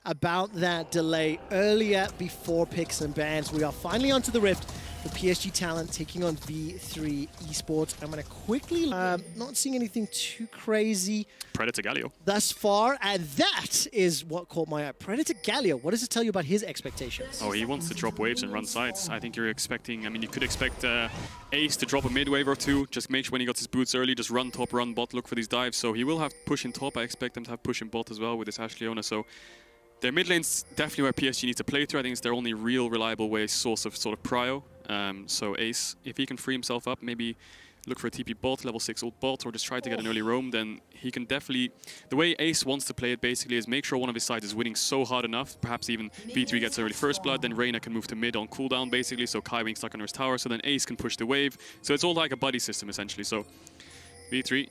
about that delay earlier before picks and bans. We are finally onto the Rift. The PSG talent taking on V3 Esports. I'm going to quickly, not seeing anything too crazy. Predator Galio. Thus far, and that is what caught my eye. Predator Galio, what does it tell you about his expectations? Oh, he wants to drop waves and run sides. I think you're expecting, I mean, you could expect Ace to drop a mid wave or two. Just make sure when he got his boots early, just run top, run bot, look for these dives. So he will have push in top. I expect him to have push in bot as well with this Ash Leona. So their mid lane's definitely where PSG needs to play through. I think it's their only real reliable way, source of sort of prio. So Ace, if he can free himself up, maybe look for a TP bot, level 6 ult bot, or just try to get an early roam, then he can definitely... The way Ace wants to play it basically is make sure one of his sides is winning so hard enough, perhaps even V3 gets early first blood, then Reyna can move to mid on cooldown basically, so Kai being stuck under his tower, so then Ace can push the wave. So it's all like a buddy system essentially. So V3,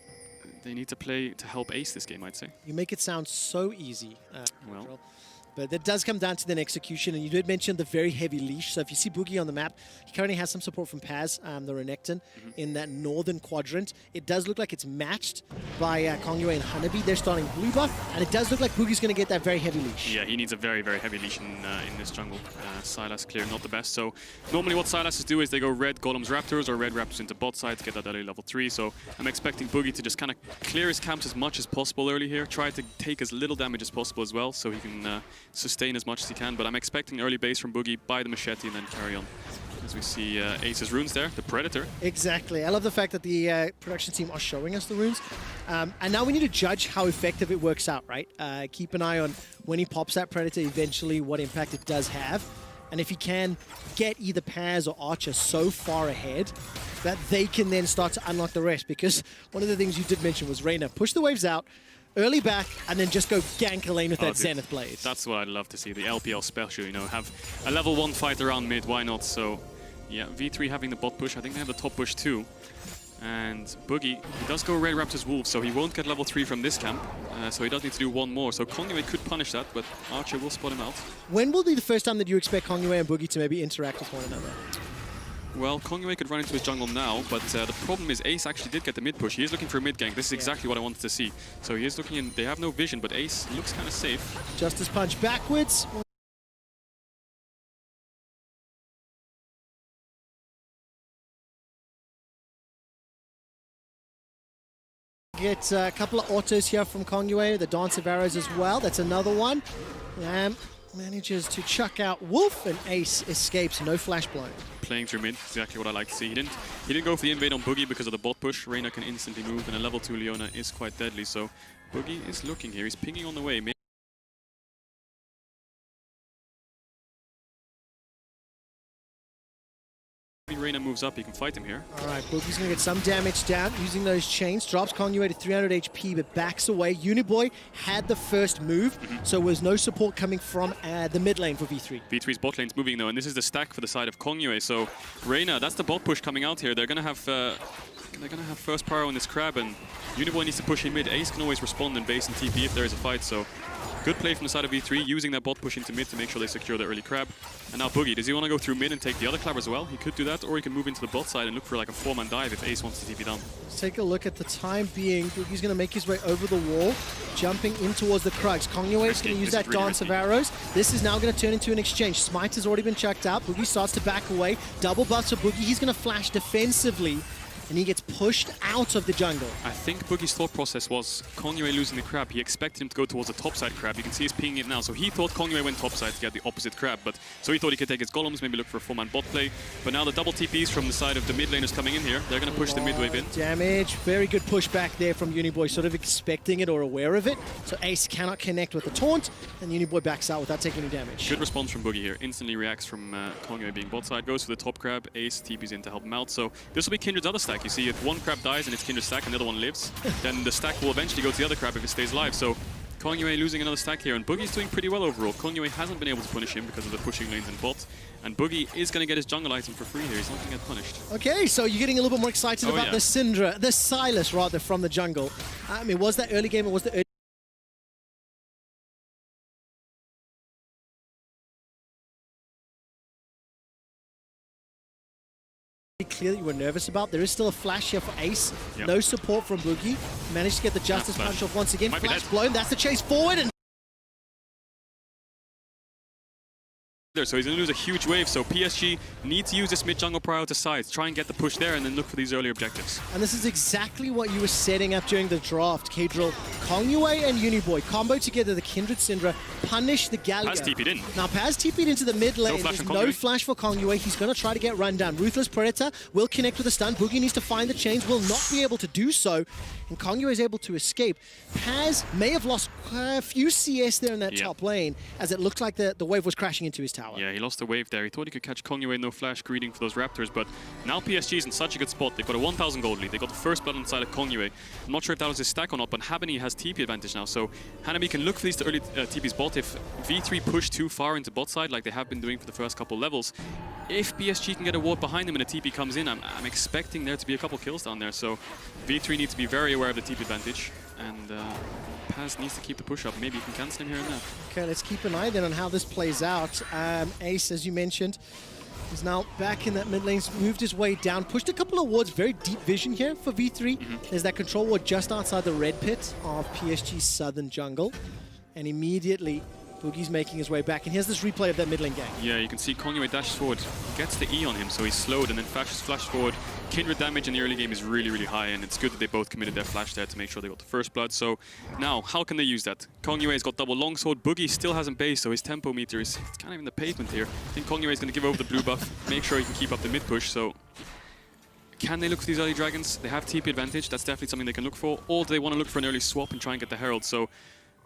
they need to play to help Ace this game, I'd say. You make it sound so easy. Well, but that does come down to the execution, and you did mention the very heavy leash. So if you see Boogie on the map, he currently has some support from Paz, the Renekton, in that northern quadrant. It does look like it's matched by Kongyue and Honeybee. They're starting blue buff, and it does look like Boogie's going to get that very heavy leash. Yeah, he needs a very, very heavy leash in this jungle. Sylas clear, not the best. So normally what Sylas do is they go red Golems Raptors or red Raptors into bot side to get that early level 3. So I'm expecting Boogie to just kind of clear his camps as much as possible early here. Try to take as little damage as possible as well, so he can sustain as much as he can, but I'm expecting early base from Boogie, buy the machete, and then carry on. As we see Ace's runes there, the Predator. Exactly. I love the fact that the production team are showing us the runes. And now we need to judge how effective it works out, right? Keep an eye on when he pops that Predator, eventually what impact it does have. And if he can get either Paz or Archer so far ahead that they can then start to unlock the rest. Because one of the things you did mention was Reyna, push the waves out, early back, and then just go gank a lane with that Zenith Blade. That's what I'd love to see, the LPL special, you know, have a level 1 fight around mid, why not? So, yeah, V3 having the bot push, I think they have the top push too. And Boogie, he does go Red Raptors Wolf, so he won't get level 3 from this camp, so he does need to do one more. So Kongyue could punish that, but Archer will spot him out. When will be the first time that you expect Kongyue and Boogie to maybe interact with one another? Well, Kongyue could run into his jungle now, but the problem is Ace actually did get the mid push. He is looking for a mid gank. This is exactly what I wanted to see. So he is looking in, they have no vision, but Ace looks kind of safe. Justice punch backwards. Get a couple of autos here from Kongyue, the Dance of Arrows as well. That's another one. Manages to chuck out Wolf, and Ace escapes, no flash blow. Playing through mid, exactly what I like to see. He didn't go for the invade on Boogie because of the bot push. Reyna can instantly move, and a level 2 Leona is quite deadly. So Boogie is looking here. He's pinging on the way. Maybe Reyna moves up, he can fight him here. All right, Boogie's going to get some damage down using those chains. Drops Kongyue to 300 HP, but backs away. Uniboy had the first move, so there was no support coming from the mid lane for V3. V3's bot lane's moving though, and this is the stack for the side of Kongyue. So Reyna, that's the bot push coming out here. They're going to have first power on this crab, and Uniboy needs to push in mid. Ace can always respond in base and TP if there is a fight, so good play from the side of V3, using that bot push into mid to make sure they secure the early crab. And now Boogie, does he want to go through mid and take the other crab as well? He could do that, or he can move into the bot side and look for like a 4-man dive if Ace wants to TP down. Let's take a look at the time being. Boogie's going to make his way over the wall, jumping in towards the Krugs. Kongyue is going to use that Dance of Arrows. This is now going to turn into an exchange. Smite has already been chucked out. Boogie starts to back away. Double buffs for Boogie. He's going to flash defensively, and he gets pushed out of the jungle. I think Boogie's thought process was Kongyue losing the crab. He expected him to go towards the top side crab. You can see he's pinging it now. So he thought Kongyue went top side to get the opposite crab. But so he thought he could take his golems, maybe look for a 4-man bot play. But now the double TPs from the side of the mid laners coming in here. They're going to push the mid wave in. Damage. Very good push back there from Uniboy, sort of expecting it or aware of it. So Ace cannot connect with the taunt, and Uniboy backs out without taking any damage. Good response from Boogie here. Instantly reacts from Kongyue being bot side. Goes for the top crab. Ace TPs in to help him out. So this will be Kindred's other stack. You see if one crab dies and it's Kindred's stack and the other one lives, then the stack will eventually go to the other crab if it stays alive. So Kongyue losing another stack here, and Boogie's doing pretty well overall. Kongyue hasn't been able to punish him because of the pushing lanes and bot, and Boogie is going to get his jungle item for free here. He's not going to get punished. Okay, so you're getting a little bit more excited about the Syndra, the Sylas rather, from the jungle. I mean, was that early game or was the early clear that you were nervous about? There is still a flash here for Ace. No support from Boogie. Managed to get the Justice Punch off once again. Flash blown. That's the chase forward. And So he's going to lose a huge wave. So PSG need to use this mid jungle prior to sides, try and get the push there, and then look for these early objectives. And this is exactly what you were setting up during the draft, K-Drill. Kongyue and Uniboy combo together, the Kindred Syndra, punish the Galio. Paz TP'd in. Now Paz TP'd into the mid lane. There's no flash for Kongyue. He's going to try to get run down. Ruthless Predator will connect with a stun. Boogie needs to find the chains, will not be able to do so. And Kongyue is able to escape. Paz may have lost a few CS there in that top lane, as it looked like the wave was crashing into his tower. Yeah, he lost the wave there. He thought he could catch Kongyue, no flash, greeting for those Raptors, but now PSG is in such a good spot. They've got a 1,000 gold lead. They got the first blood inside of Kongyue. I'm not sure if that was his stack or not, but Habani has TP advantage now, so Hanabi can look for these early TPs bot. If V3 push too far into bot side, like they have been doing for the first couple levels, if PSG can get a ward behind them and a TP comes in, I'm expecting there to be a couple kills down there, so V3 needs to be very aware of the TP advantage, and Paz needs to keep the push up. Maybe he can cancel him here and there. Okay, let's keep an eye then on how this plays out. Ace, as you mentioned, is now back in that mid lane, moved his way down, pushed a couple of wards, very deep vision here for V3. There's that control ward just outside the red pit of PSG's southern jungle, and immediately Boogie's making his way back, and here's this replay of that mid lane gang. Yeah, you can see Kongyue dashes forward, gets the E on him, so he's slowed, and then flashes forward. Kindred damage in the early game is really, really high, and it's good that they both committed their flash there to make sure they got the first blood. So now, how can they use that? Kongyue's got double longsword, Boogie still hasn't based, so his tempo meter is kind of in the pavement here. I think Kongyue is going to give over the blue buff, make sure he can keep up the mid push, so can they look for these early dragons? They have TP advantage, that's definitely something they can look for, or do they want to look for an early swap and try and get the Herald? So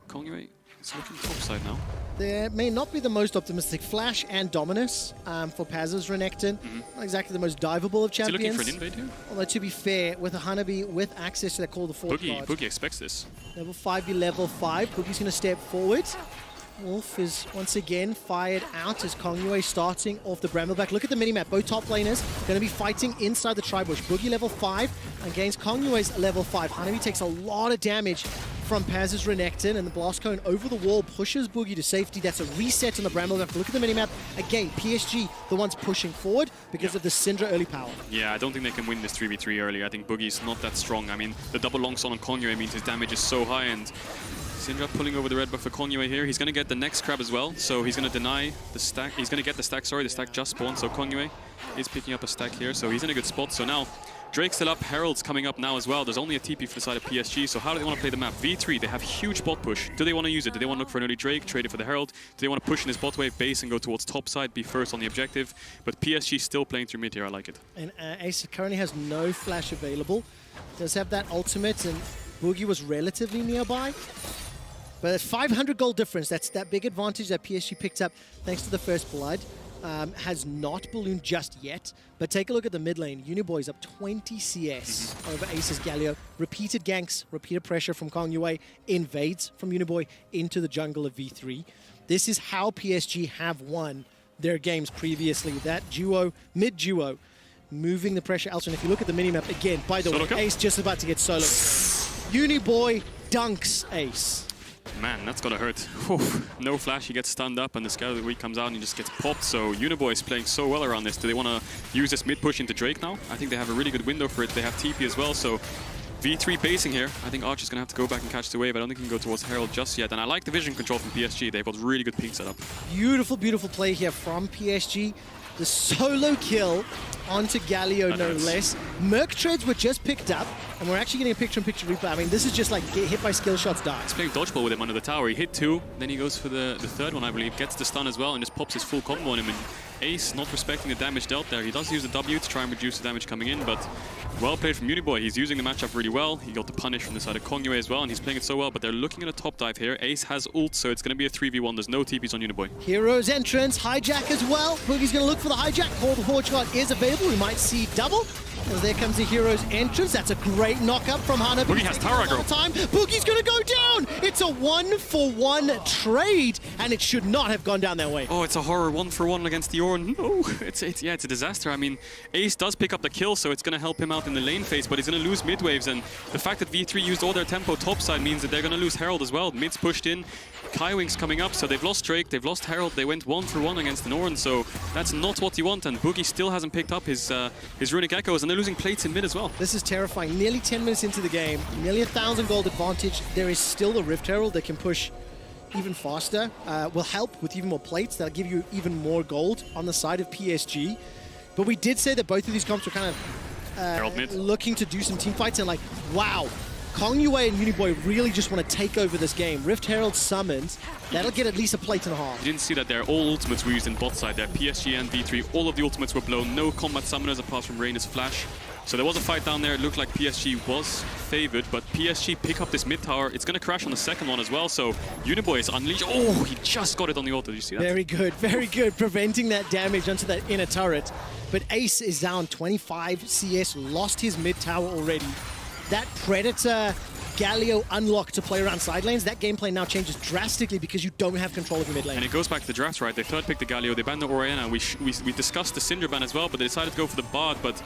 Kongyue is looking topside now. There may not be the most optimistic flash and Dominus for Paz's Renekton. Not exactly the most diveable of champions. Is he looking for an invade here? Although to be fair, with a Hanabi with access to that Call the Fort card, Boogie expects this. Level 5 be level 5. Boogie's going to step forward. Wolf is once again fired out as Kongyue starting off the Brambleback. Look at the minimap. Both top laners going to be fighting inside the Tribush. Boogie level 5 against Kongyue's level 5. Hanabi takes a lot of damage from Paz's Renekton, and the Blast Cone over the wall pushes Boogie to safety. That's a reset on the Brambleback. Look at the minimap. Again, PSG, the ones pushing forward because of the Syndra early power. Yeah, I don't think they can win this 3v3 early. I think Boogie's not that strong. I mean, the double longsword on Kongyue means his damage is so high, and Syndra pulling over the red buff for Kongyue here. He's going to get the next crab as well, so he's going to deny the stack. He's going to get the stack, sorry, the stack just spawned, so Kongyue is picking up a stack here, so he's in a good spot. So now, Drake's still up, Herald's coming up now as well. There's only a TP for the side of PSG, so how do they want to play the map? V3, they have huge bot push. Do they want to use it? Do they want to look for an early Drake, trade it for the Herald? Do they want to push in his bot wave base and go towards top side, be first on the objective? But PSG still playing through mid here, I like it. And Ace currently has no flash available. Does have that ultimate, and Boogie was relatively nearby. But at 500 gold difference, that's that big advantage that PSG picked up thanks to the first blood. Has not ballooned just yet, but take a look at the mid lane. Uniboy's up 20 CS over Ace's Galio. Repeated ganks, repeated pressure from Kongyue, invades from Uniboy into the jungle of V3. This is how PSG have won their games previously. That duo, mid duo, moving the pressure elsewhere. And if you look at the minimap again, by the way, Ace just about to get solo. Uniboy dunks Ace. Man, that's gotta hurt. Whew. No flash, he gets stunned up, and the Scout of the Week comes out and he just gets popped. So Uniboy is playing so well around this. Do they want to use this mid push into Drake now? I think they have a really good window for it. They have TP as well, so V3 basing here. I think Archer's gonna have to go back and catch the wave. I don't think he can go towards Herald just yet. And I like the vision control from PSG. They've got really good ping setup. Beautiful, beautiful play here from PSG. The solo kill onto Galio, no less. Merc treads were just picked up, and we're actually getting a picture-in-picture replay. I mean, this is just like get hit by skill shots, die. He's playing dodgeball with him under the tower. He hit 2, then he goes for the third one, I believe. Gets the stun as well, and just pops his full combo on him. And Ace not respecting the damage dealt there. He does use the W to try and reduce the damage coming in, but well played from Uniboy. He's using the matchup really well. He got the punish from the side of Kongyue as well, and he's playing it so well, but they're looking at a top dive here. Ace has ult, so it's going to be a 3v1. There's no TPs on Uniboy. Hero's entrance, hijack as well. Boogie's going to look for the hijack. Call the Horde shot is available. We might see double. As there comes the Hero's entrance. That's a great knock-up from Hanabi. Boogie has tower aggro. Boogie's going to go down. It's a 1-for-1 trade, and it should not have gone down that way. Oh, it's a horror 1-for-1 against the Ornn. No, it's a disaster. I mean, Ace does pick up the kill, so it's going to help him out in the lane phase, but he's going to lose mid waves, and the fact that V3 used all their tempo topside means that they're going to lose Herald as well. Mid's pushed in, Kaiwing's coming up, so they've lost Drake, they've lost Herald, they went 1-for-1 against the Ornn, so that's not what you want, and Boogie still hasn't picked up his Runic Echoes, and they're losing plates in mid as well. This is terrifying. Nearly 10 minutes into the game, nearly 1,000 gold advantage. There is still the Rift Herald that can push even faster will help with even more plates. That'll give you even more gold on the side of PSG. But we did say that both of these comps were kind of looking to do some team fights, and like, wow, Kong Yue and Uniboy really just want to take over this game. Rift Herald summons. That'll get at least a plate and a half. You didn't see that there. All ultimates were used in bot side there. PSG and V3, all of the ultimates were blown. No combat summoners apart from Reyna's flash. So there was a fight down there. It looked like PSG was favored, but PSG pick up this mid tower. It's going to crash on the second one as well. So Uniboy is unleashed. Oh, he just got it on the auto. Did you see that? Very good, very good. Preventing that damage onto that inner turret. But Ace is down 25 CS, lost his mid tower already. That Predator Galio unlock to play around side lanes, that gameplay now changes drastically because you don't have control of your mid lane. And it goes back to the draft, right? They third picked the Galio, they banned the Oriana. We discussed the Syndra ban as well, but they decided to go for the Bard, but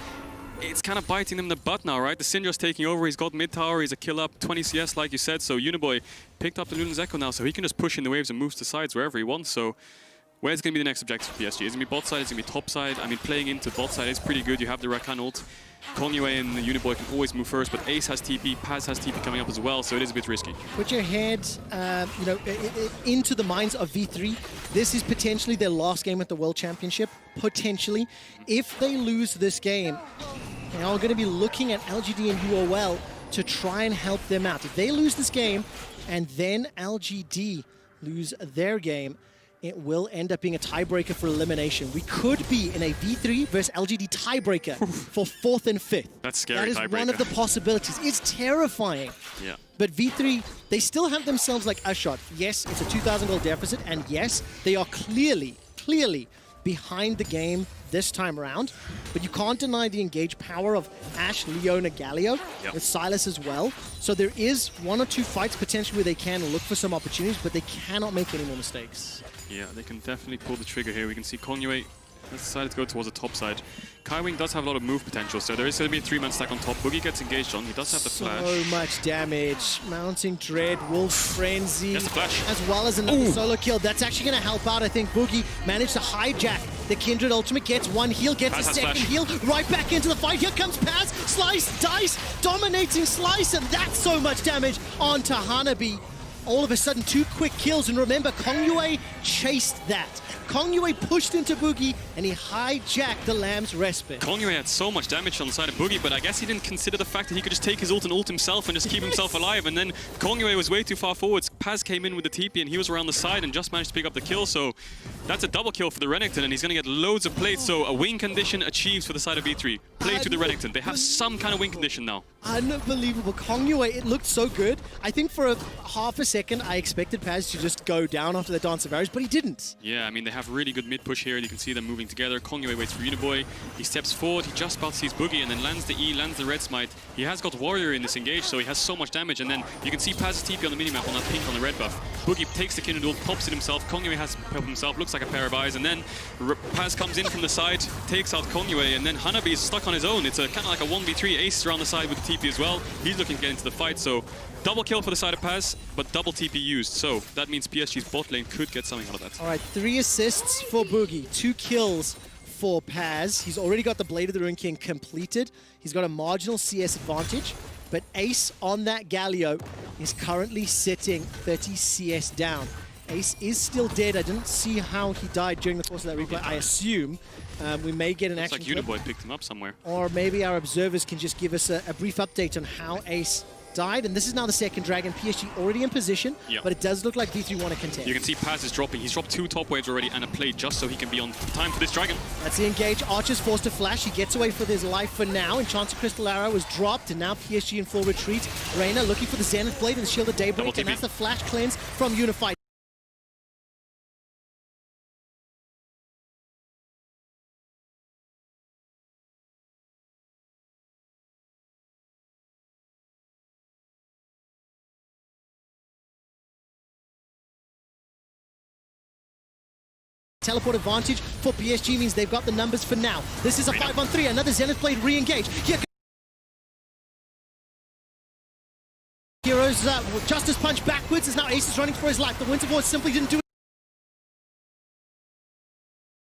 it's kind of biting them in the butt now, right? The Syndra's taking over, he's got mid tower, he's a kill up, 20 CS like you said, so Uniboy picked up the Luna's Echo now, so he can just push in the waves and move to sides wherever he wants, so where's going to be the next objective for PSG? Is it going to be bot side? Is it going to be top side? I mean, playing into bot side is pretty good. You have the Rakan ult. Kong Yue and Uniboy can always move first, but Ace has TP, Paz has TP coming up as well, so it is a bit risky. Put your head, into the minds of V3. This is potentially their last game at the World Championship, potentially. If they lose this game, they are going to be looking at LGD and UOL to try and help them out. If they lose this game, and then LGD lose their game, it will end up being a tiebreaker for elimination. We could be in a V3 versus LGD tiebreaker for 4th and 5th. That's scary. That is one of the possibilities. It's terrifying. Yeah. But V3, they still have themselves like a shot. Yes, it's a 2,000 gold deficit, and yes, they are clearly behind the game this time around, but you can't deny the engaged power of Ashe, Leona, Galio, with Sylas as well. So there is 1 or 2 fights potentially where they can look for some opportunities, but they cannot make any more mistakes. Yeah, they can definitely pull the trigger here. We can see Kong Yue has decided to go towards the top side. Kaiwing does have a lot of move potential, so there is going to be a 3-man stack on top. Boogie gets engaged on. He does have the flash. So much damage. Mounting Dread, Wolf Frenzy, the flash. as well as another solo kill. That's actually going to help out. I think Boogie managed to hijack the Kindred ultimate, gets 1 heal, gets a second heal, right back into the fight. Here comes Paz, Slice, Dice, dominating Slice, and that's so much damage onto Hanabi. All of a sudden, 2 quick kills, and remember, Kong Yue chased that. Kong Yue pushed into Boogie, and he hijacked the Lamb's Respite. Kong Yue had so much damage on the side of Boogie, but I guess he didn't consider the fact that he could just take his ult and ult himself and just keep himself alive, and then Kong Yue was way too far forwards. Paz came in with the TP, and he was around the side and just managed to pick up the kill, so that's a double kill for the Renekton, and he's going to get loads of plates, so a win condition achieved for the side of V3. Play to the Renekton. They have some kind of win condition now. Unbelievable. Kong Yue, it looked so good. I think for half a second, I expected Paz to just go down after the Dance of Arrows, but he didn't. Yeah, I mean, they have really good mid push here. You can see them moving together. Kong Yue waits for Uniboy. He steps forward. He just about sees Boogie and then lands the E, lands the Red Smite. He has got Warrior in this engage, so he has so much damage. And then you can see Paz's TP on the minimap on that pink on the red buff. Boogie takes the Kindred ult, pops it himself. Kong Yue has helped himself. Looks like a pair of eyes. And then Paz comes in from the side, takes out Kong Yue, and then Hanabi is stuck on his own. It's a kind of like a 1v3. Ace around the side with the TP as well. He's looking to get into the fight, so double kill for the side of Paz, but double TP used. So that means PSG's bot lane could get something out of that. All right, 3 assists for Boogie, 2 kills for Paz. He's already got the Blade of the Ruin King completed. He's got a marginal CS advantage, but Ace on that Galio is currently sitting 30 CS down. Ace is still dead. I didn't see how he died during the course of that replay. I assume we may get an action clip. It's like Uniboy picked him up somewhere. Or maybe our observers can just give us a brief update on how Ace died. And this is now the second dragon. PSG already in position, but it does look like V3 want to contest. You can see Paz is dropping. He's dropped 2 top waves already and a plate just so he can be on time for this dragon. That's the engage. Archer's forced to flash. He gets away with his life for now. Enchanted Crystal Arrow was dropped, and now PSG in full retreat. Reyna looking for the Zenith Blade and the Shield of Daybreak, and that's the flash cleanse from Unified. Teleport advantage for PSG means they've got the numbers for now. This is a 5-on-3, another Zenith Blade re-engage. Here Heroes Justice Punch backwards as now Ace is running for his life. The Winter Void simply didn't do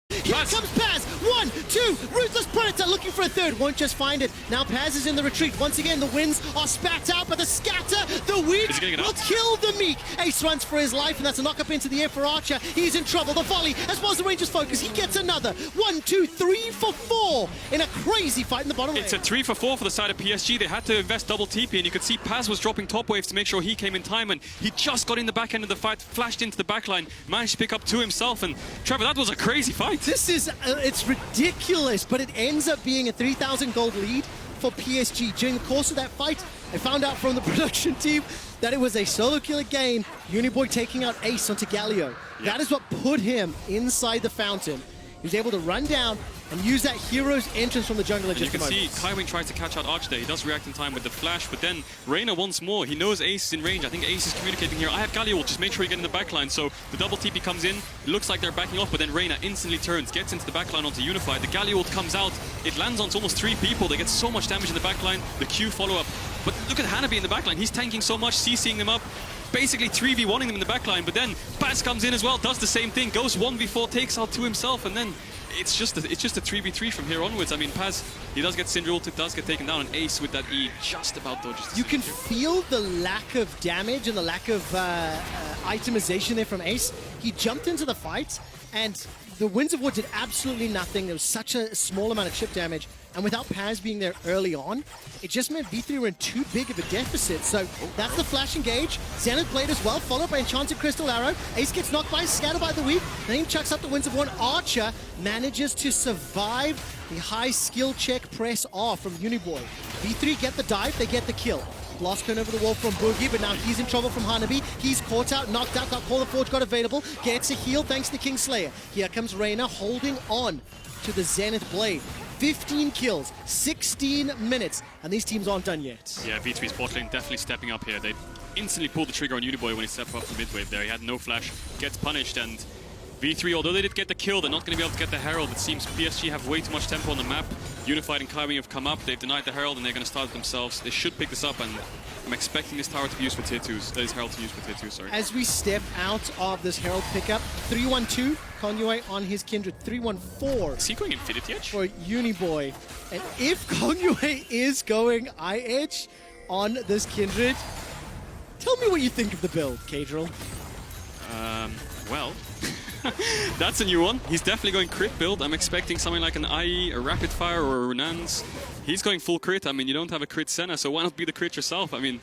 it. Here comes Paz! 1, 2. Ruthless Predator looking for a third. Won't just find it. Now Paz is in the retreat. Once again, the winds are spat out, but the scatter, the wind will kill the Meek. Ace runs for his life, and that's a knock up into the air for Archer. He's in trouble. The volley, as well as the Rangers focus, he gets another. 1, 2, 3 for 4 in a crazy fight in the bottom lane. It's a 3 for 4 for the side of PSG. They had to invest double TP, and you could see Paz was dropping top waves to make sure he came in time, and he just got in the back end of the fight, flashed into the backline, managed to pick up 2 himself, and Trevor, that was a crazy fight. This is, it's ridiculous, but it ends up being a 3,000 gold lead for PSG. During the course of that fight, I found out from the production team that it was a solo killer game, Uniboy taking out Ace onto Galio. That is what put him inside the fountain. He was able to run down and use that hero's entrance from the jungle. And you can see Kaiwing tries to catch out Arch there. He does react in time with the flash, but then Reyna once more. He knows Ace is in range. I think Ace is communicating here. I have Galio, just make sure you get in the backline. So the double TP comes in. It looks like they're backing off, but then Reyna instantly turns, gets into the backline onto Unified. The Galio comes out. It lands onto almost 3 people. They get so much damage in the backline. The Q follow-up. But look at Hanabi in the backline. He's tanking so much, CCing them up. Basically 3v1ing them in the backline, but then Paz comes in as well, does the same thing, goes 1v4, takes out 2 himself, and then it's just a 3v3 from here onwards. I mean, Paz, he does get Syndra ulted, does get taken down, and Ace with that E just about dodges. You can feel the lack of damage and the lack of itemization there from Ace. He jumped into the fight, and the Winds of War did absolutely nothing. There was such a small amount of chip damage, and without Paz being there early on, it just meant V3 were in too big of a deficit. So that's the flash engage. Zenith Blade as well, followed by Enchanted Crystal Arrow. Ace gets knocked by Scatter by the Weak. Then he chucks up the Winds of War. Archer manages to survive the high skill check press off from Uniboy. V3 get the dive, they get the kill. Blast turn over the wall from Boogie, but now he's in trouble from Hanabi. He's caught out, knocked out, got Call of Forge, got available, gets a heal thanks to Kingslayer. Here comes Reyna holding on to the Zenith Blade. 15 kills, 16 minutes, and these teams aren't done yet. Yeah, V3's bot lane definitely stepping up here. They instantly pulled the trigger on Uniboy when he stepped up the mid wave there. He had no flash, gets punished, and V3, although they did get the kill, they're not going to be able to get the Herald. It seems PSG have way too much tempo on the map. Unified and Kaiwing have come up, they've denied the Herald, and they're going to start it themselves. They should pick this up, and I'm expecting this tower to be used for tier 2s. This Herald to use for tier 2, sorry. As we step out of this Herald pickup, 3-1-2, Kongyue on his Kindred, 3-1-4. Is he going Infinity Edge? For Uniboy. And if Kongyue is going I-Edge on this Kindred, tell me what you think of the build, Kadril. Well, that's a new one. He's definitely going crit build. I'm expecting something like an IE, a Rapid Fire, or a Runans. He's going full crit. I mean, you don't have a crit Senna, so why not be the crit yourself? I mean,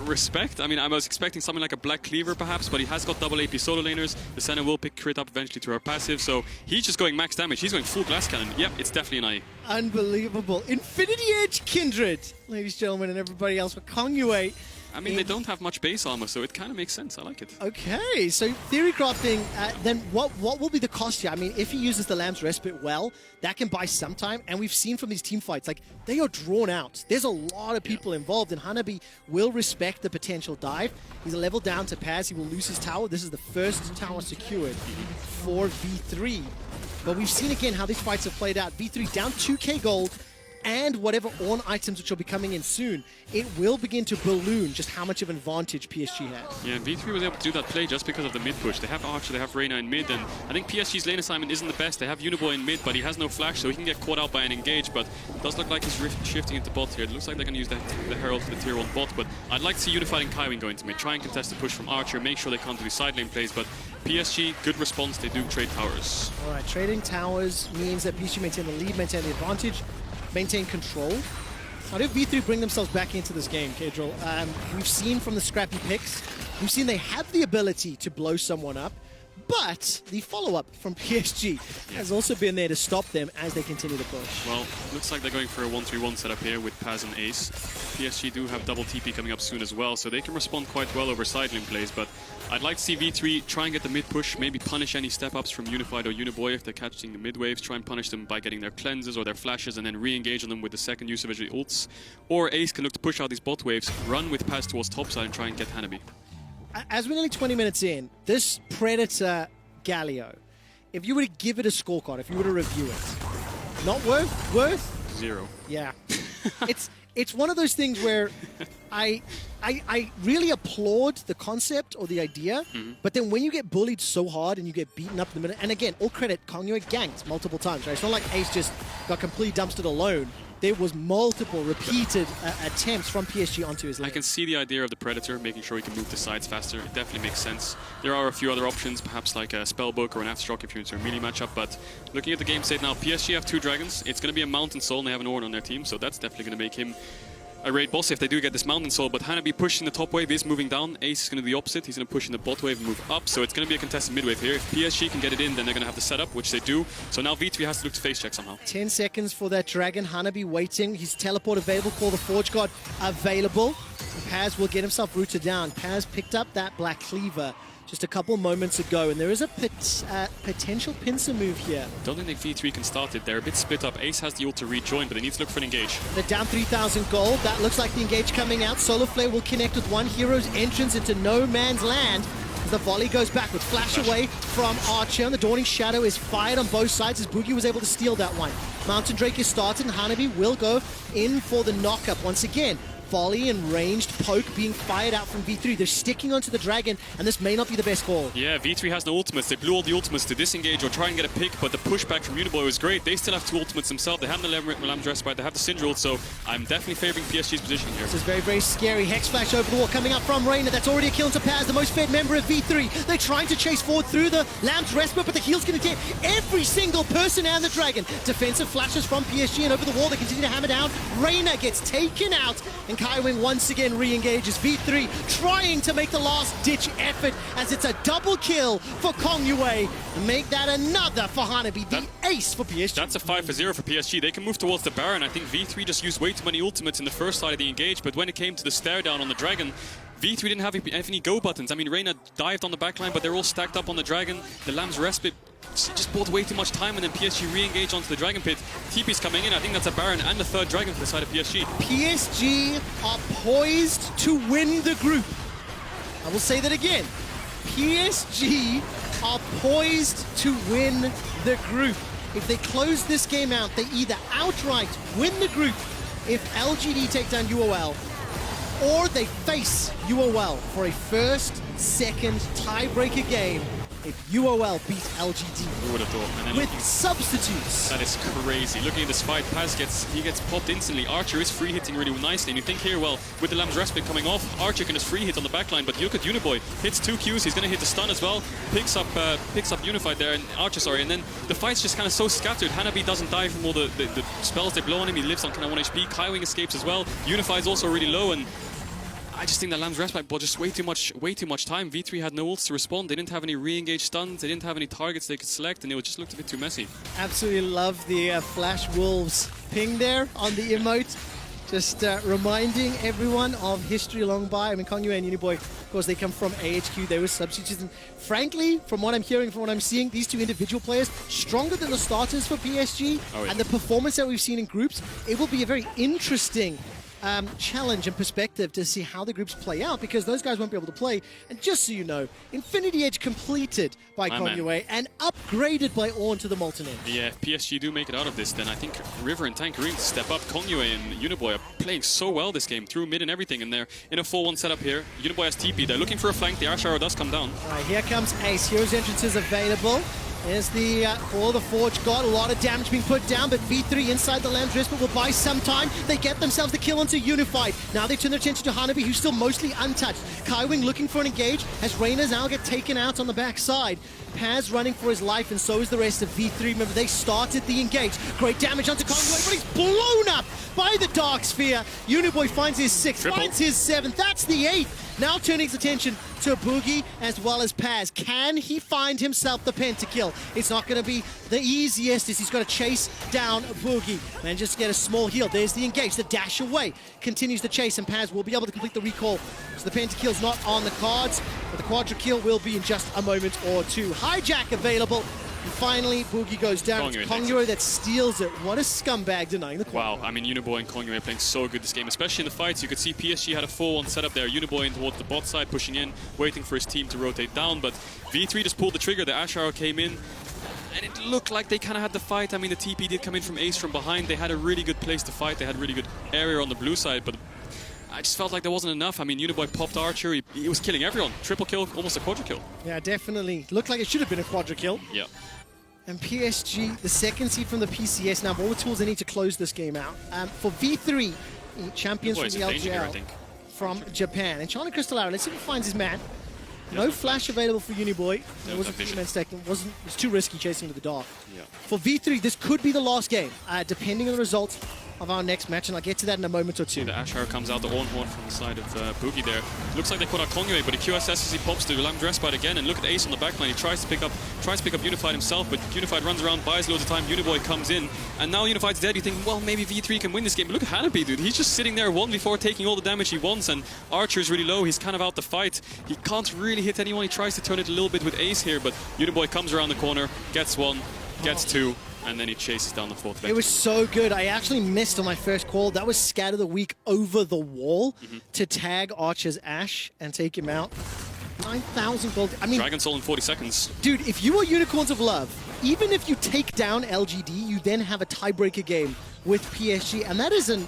respect. I mean, I was expecting something like a Black Cleaver, perhaps, but he has got double AP solo laners. The Senna will pick crit up eventually to her passive, so he's just going max damage. He's going full Glass Cannon. Yep, it's definitely an IE. Unbelievable. Infinity Edge Kindred, ladies and gentlemen, and everybody else, for Kongyue. I mean, they don't have much base armor, so it kind of makes sense. I like it. Okay, so theory crafting, then what will be the cost here? I mean, if he uses the Lamb's Respite well, that can buy some time, and we've seen from these team fights, like, they are drawn out. There's a lot of people involved, and Hanabi will respect the potential dive. He's a level down to Paz. He will lose his tower. This is the first tower secured for V3. But we've seen again how these fights have played out. V3 down 2k gold, and whatever Ornn items which will be coming in soon, it will begin to balloon just how much of an advantage PSG has. Yeah, and V3 was able to do that play just because of the mid push. They have Archer, they have Reyna in mid, and I think PSG's lane assignment isn't the best. They have Uniboy in mid, but he has no flash, so he can get caught out by an engage, but it does look like he's shifting into bot here. It looks like they're going to use the Herald for the tier 1 bot, but I'd like to see Unified and Kaiwing go into mid. Try and contest the push from Archer, make sure they can't do these side lane plays, but PSG, good response. They do trade towers. All right, trading towers means that PSG maintain the lead, maintain the advantage, maintain control. How do V3 bring themselves back into this game, Kadril? We've seen from the scrappy picks, we've seen they have the ability to blow someone up, but the follow-up from PSG has also been there to stop them as they continue to push. Well, looks like they're going for a 1-3-1 setup here with Paz and Ace. PSG do have double TP coming up soon as well, so they can respond quite well over side lane plays, but I'd like to see V3 try and get the mid push, maybe punish any step-ups from Unified or Uniboy if they're catching the mid waves, try and punish them by getting their cleanses or their flashes and then re-engage on them with the second use of the ults. Or Ace can look to push out these bot waves, run with Paz towards topside and try and get Hanabi. As we're only 20 minutes in, this Predator Galio, if you were to give it a scorecard, if you were to review it, not worth? 0. Yeah. it's one of those things where I really applaud the concept or the idea, but then when you get bullied so hard and you get beaten up in the middle, and again, all credit, Kongyo ganked multiple times, right? It's not like Ace just got completely dumpstered alone. There was multiple repeated attempts from PSG onto his lane. I can see the idea of the Predator, making sure he can move the sides faster. It definitely makes sense. There are a few other options, perhaps like a Spellbook or an Aftershock if you're into a melee matchup, but looking at the game state now, PSG have 2 dragons. It's going to be a Mountain Soul, and they have an Ornn on their team, so that's definitely going to make him a raid boss if they do get this Mountain Soul, but Hanabi pushing the top wave is moving down. Ace is going to do the opposite. He's going to push in the bot wave and move up, so it's going to be a contested mid wave here. If PSG can get it in, then they're going to have the setup, which they do. So now V3 has to look to face check somehow. 10 seconds for that dragon. Hanabi waiting. His teleport available. Call the Forge God available. Paz will get himself rooted down. Paz picked up that Black Cleaver just a couple moments ago, and there is a potential pincer move here. Don't think V3 can start it. They're a bit split up. Ace has the ult to rejoin, but they need to look for an engage. They're down 3,000 gold. That looks like the engage coming out. Solar Flare will connect with one hero's entrance into no man's land. As the volley goes back with flash away from Archer, and the Dawning Shadow is fired on both sides as Boogie was able to steal that one. Mountain Drake is started, and Hanabi will go in for the knockup once again. Volley and ranged poke being fired out from V3. They're sticking onto the dragon, and this may not be the best call. Yeah, V3 has no ultimates. They blew all the ultimates to disengage or try and get a pick, but the pushback from Uniboy was great. They still have 2 ultimates themselves. They have the Lamb's Respite, they have the Syndra ult, so I'm definitely favoring PSG's position here. This is very, very scary. Hex Flash over the wall coming up from Reina. That's already a kill into Paz, the most fed member of V3. They're trying to chase forward through the Lamb's Respite, but the heal's going to get every single person and the dragon. Defensive flashes from PSG, and over the wall they continue to hammer down. Reina gets taken out, and Kaiwing once again re-engages. V3 trying to make the last-ditch effort as it's a double kill for Kongyue. Make that another for Hanabi, the ace for PSG. That's a 5-0 for PSG. They can move towards the Baron. I think V3 just used way too many ultimates in the first side of the engage, but when it came to the stare down on the dragon, V3 didn't have any go buttons. I mean, Reina dived on the backline, but they're all stacked up on the dragon. The Lamb's Respite just bought way too much time, and then PSG re-engaged onto the Dragon Pit. TP's coming in. I think that's a Baron and the 3rd Dragon for the side of PSG. PSG are poised to win the group. I will say that again. PSG are poised to win the group. If they close this game out, they either outright win the group if LGD take down UOL, or they face UOL for a first, second tiebreaker game if UOL beat LGD. Who would have thought? And with substitutes. That is crazy. Looking at this fight, Paz gets popped instantly. Archer is free hitting really nicely, and you think here, well, with the Lamb's Respite coming off, Archer can just free hit on the backline, but you look at Uniboy, hits 2 Qs, he's going to hit the stun as well, picks up Unified there, and Archer, sorry, and then the fight's just kind of so scattered. Hanabi doesn't die from all the spells they blow on him, he lives on kind of 1 HP, Kaiwing escapes as well, Unified's also really low, and I just think that Lamb's Respite bought just way too much time. V3 had no ults to respond. They didn't have any re-engage stuns. They didn't have any targets they could select, and it just looked a bit too messy. Absolutely love the Flash Wolves ping there on the emote. Just reminding everyone of history long by. I mean, Kongyue and Uniboy, of course, they come from AHQ. They were substitutes. And frankly, from what I'm hearing, from what I'm seeing, these 2 individual players, stronger than the starters for PSG. Oh, yeah. And the performance that we've seen in groups, it will be a very interesting challenge and perspective to see how the groups play out, because those guys won't be able to play. And just so you know, Infinity Edge completed by Kongyue and upgraded by Ornn to the Molten Edge. Yeah, if PSG do make it out of this, then I think River and Tankerine step up. Kongyue and Uniboy are playing so well this game, through mid and everything, and they're in a 4-1 setup here. Uniboy has TP, they're looking for a flank, the Ash Arrow does come down. All right, here comes Ace. Hero's entrance is available. There's the Call of the Forge God. A lot of damage being put down, but V3 inside the Lamb's Respite will buy some time. They get themselves the kill onto Unified. Now they turn their attention to Hanabi, who's still mostly untouched. Kaiwing looking for an engage as Reina's now get taken out on the backside. Paz running for his life, and so is the rest of V3. Remember, they started the engage. Great damage onto Kongyue, but he's blown up by the Dark Sphere. Uniboy finds his 6th, finds his 7th. That's the 8th. Now turning his attention to Boogie as well as Paz. Can he find himself the pentakill? It's not going to be the easiest as he's got to chase down Boogie. And just get a small heal. There's the engage. The dash away continues to chase, and Paz will be able to complete the recall. So the pentakill's not on the cards, but the quadra kill will be in just a moment or 2. Hijack available. And finally, Boogie goes down. It's Kongyue that steals it. What a scumbag denying the call. Wow, I mean, Uniboy and Kongyue are playing so good this game, especially in the fights. You could see PSG had a 4-1 setup there. Uniboy in towards the bot side, pushing in, waiting for his team to rotate down. But V3 just pulled the trigger. The Ash Arrow came in. and it looked like they kind of had the fight. I mean, the TP did come in from Ace from behind. They had a really good place to fight. They had really good area on the blue side, but I just felt like there wasn't enough. I mean, Uniboy popped Archer. He was killing everyone. Triple kill, almost a quadra kill. Yeah, definitely. Looked like it should have been a quadra kill. Yeah. And PSG, the second seed from the PCS, now have all the tools they need to close this game out. For V3, champions from the LGL from Japan. And Charlie Crystal Arrow, let's see if he finds his man. No flash available for Uniboy. It was a man stack. It was too risky chasing to the dark. Yeah. For V3, this could be the last game, depending on the results of our next match, and I'll get to that in a moment or two. The Ash Arrow comes out, the Ornhorn from the side of Boogie there. Looks like they put out Kongyue, but he QSS as he pops to Lamb Respite again, and look at Ace on the backline. He tries to pick up Unified himself, but Unified runs around, buys loads of time. Uniboy comes in, and now Unified's dead. You think, well, maybe V3 can win this game. But look at Hanabi, dude. He's just sitting there 1v4, taking all the damage he wants, and Archer's really low. He's kind of out the fight. He can't really hit anyone. He tries to turn it a little bit with Ace here, but Uniboy comes around the corner, gets one, gets two, and then he chases down the fourth. It was so good. I actually missed on my first call. That was Scatter the Weak over the wall to tag Archer's Ash and take him out. 9,000 gold. I mean, Dragon Soul in 40 seconds. Dude, if you are Unicorns of Love, even if you take down LGD, you then have a tiebreaker game with PSG, and that is an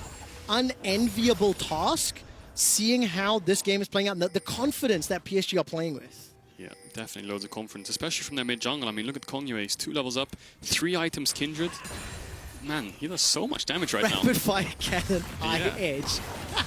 unenviable task, seeing how this game is playing out and the confidence that PSG are playing with. Yeah, definitely loads of confidence, especially from their mid jungle. I mean, look at Kongyue, he's 2 levels up, 3 items Kindred. Man, he does so much damage right now. Rapid fire cannon, eye edge.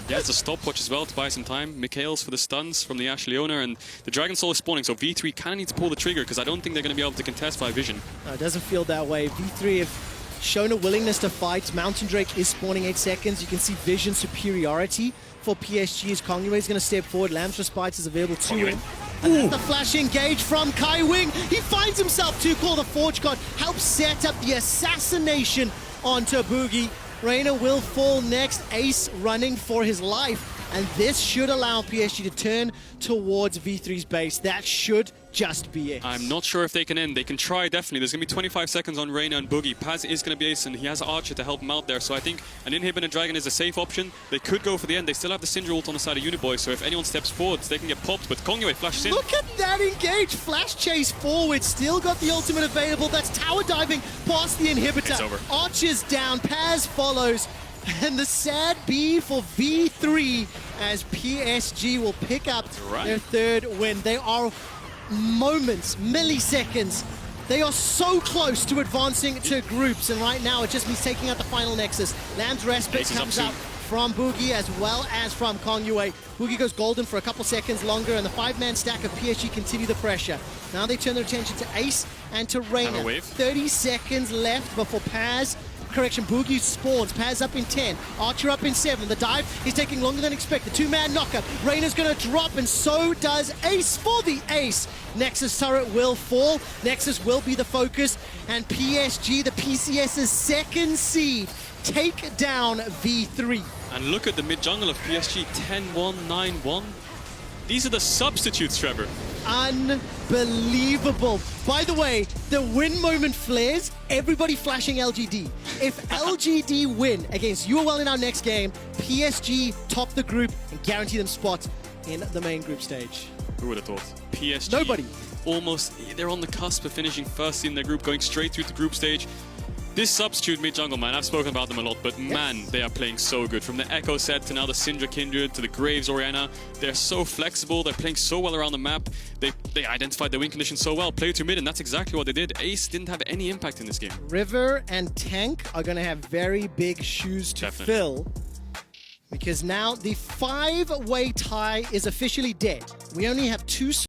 Yeah, it's a stopwatch as well to buy some time. Mikhail's for the stuns from the Ash Leona, and the Dragon Soul is spawning, so V3 kind of needs to pull the trigger because I don't think they're going to be able to contest by Vision. No, it doesn't feel that way. V3 have shown a willingness to fight. Mountain Drake is spawning 8 seconds. You can see Vision superiority for PSG as Kongyue is going to step forward. Lamb's Respite is available to him. And that's the flash engage from Kai Wing. He finds himself to call the Forge God, helps set up the assassination onto Boogie. Reina will fall next. Ace running for his life. And this should allow PSG to turn towards V3's base. That should just be it. I'm not sure if they can end. They can try, definitely. There's going to be 25 seconds on Reina and Boogie. Paz is going to be ace, and he has Archer to help him out there. So I think an Inhib and a Dragon is a safe option. They could go for the end. They still have the Syndra ult on the side of Uniboy, so if anyone steps forward, they can get popped. But Kongyue flashes in. Look at that engage. Flash chase forward. Still got the ultimate available. That's tower diving past the inhibitor. It's over. Archer's down. Paz follows. And the sad B for V3 as PSG will pick up their third win. They are moments, milliseconds. They are so close to advancing to groups, and right now it just means taking out the final Nexus. Lamb's Respite comes out from Boogie as well as from Kongyue. Boogie goes golden for a couple seconds longer, and the 5-man stack of PSG continue the pressure. Now they turn their attention to Ace and to Reina. 30 seconds left before Paz. Correction, Boogie spawns. Paz up in 10. Archer up in 7. The dive is taking longer than expected. 2-man knockup. Reina's going to drop, and so does Ace for the ace. Nexus turret will fall. Nexus will be the focus. And PSG, the PCS's second seed, take down V3. And look at the mid jungle of PSG. 10-1, 9-1. These are the substitutes, Trevor. Unbelievable. By the way, the win moment flares, everybody flashing LGD. If LGD win against UOL in our next game, PSG top the group and guarantee them spots in the main group stage. Who would have thought? PSG. Nobody. Almost, they're on the cusp of finishing first in their group, going straight through the group stage. This substitute mid-jungle, man, I've spoken about them a lot, but man, they are playing so good. From the Echo set to now the Syndra Kindred to the Graves Orianna, they're so flexible, they're playing so well around the map. They identified their win condition so well, play to mid, and that's exactly what they did. Ace didn't have any impact in this game. River and Tank are going to have very big shoes to fill, because now the 5-way tie is officially dead. We only have 2